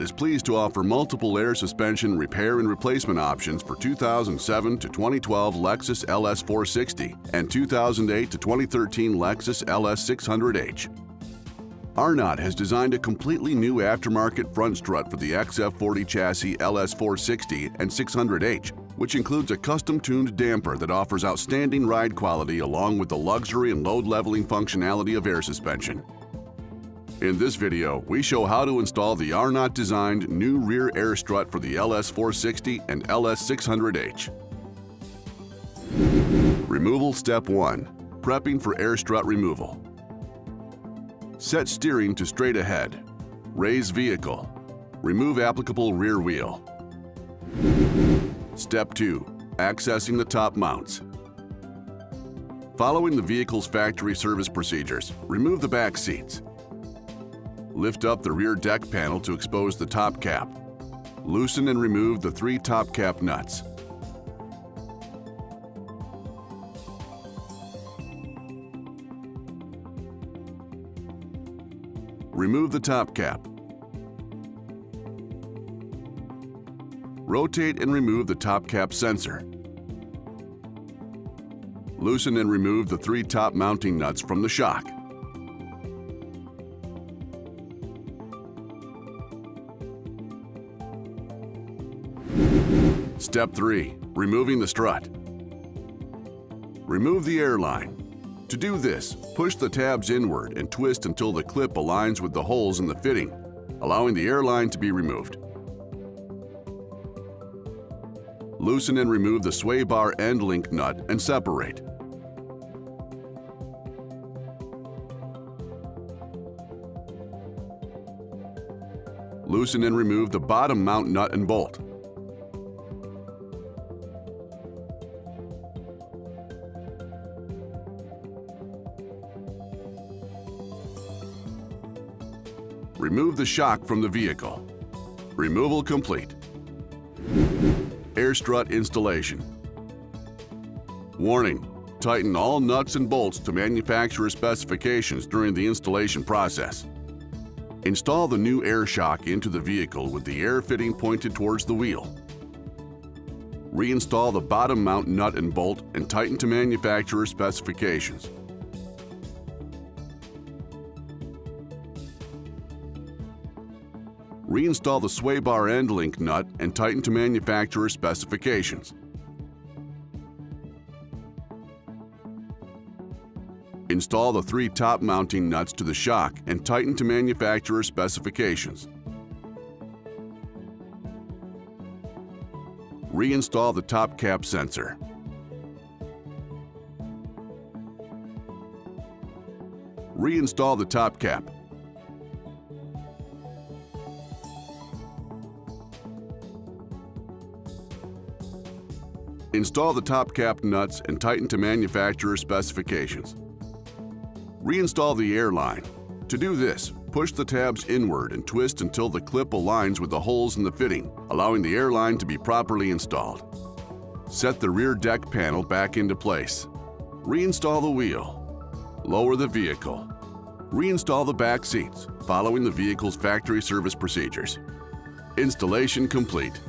is pleased to offer multiple air suspension repair and replacement options for 2007 to 2012 Lexus LS 460 and 2008 to 2013 Lexus LS 600H. Arnott has designed a completely new aftermarket front strut for the XF40 chassis LS 460 and 600H, which includes a custom-tuned damper that offers outstanding ride quality along with the luxury and load-leveling functionality of air suspension. In this video, we show how to install the Arnott-designed new rear air strut for the LS 460 and LS 600H. Removal Step 1. Prepping for air strut removal. Set steering to straight ahead. Raise vehicle. Remove applicable rear wheel. Step 2. Accessing the top mounts. Following the vehicle's factory service procedures, remove the back seats. Lift up the rear deck panel to expose the top cap. Loosen and remove the 3 top cap nuts. Remove the top cap. Rotate and remove the top cap sensor. Loosen and remove the 3 top mounting nuts from the shock. Step 3. Removing the strut. Remove the airline. To do this, push the tabs inward and twist until the clip aligns with the holes in the fitting, allowing the airline to be removed. Loosen and remove the sway bar end link nut and separate. Loosen and remove the bottom mount nut and bolt. Remove the shock from the vehicle. Removal complete. Air strut installation. Warning: tighten all nuts and bolts to manufacturer specifications during the installation process. Install the new air shock into the vehicle with the air fitting pointed towards the wheel. Reinstall the bottom mount nut and bolt and tighten to manufacturer specifications. Reinstall the sway bar end link nut and tighten to manufacturer specifications. Install the 3 top mounting nuts to the shock and tighten to manufacturer specifications. Reinstall the top cap sensor. Reinstall the top cap. Install the top cap nuts and tighten to manufacturer specifications. Reinstall the airline. To do this, push the tabs inward and twist until the clip aligns with the holes in the fitting, allowing the airline to be properly installed. Set the rear deck panel back into place. Reinstall the wheel. Lower the vehicle. Reinstall the back seats, following the vehicle's factory service procedures. Installation complete.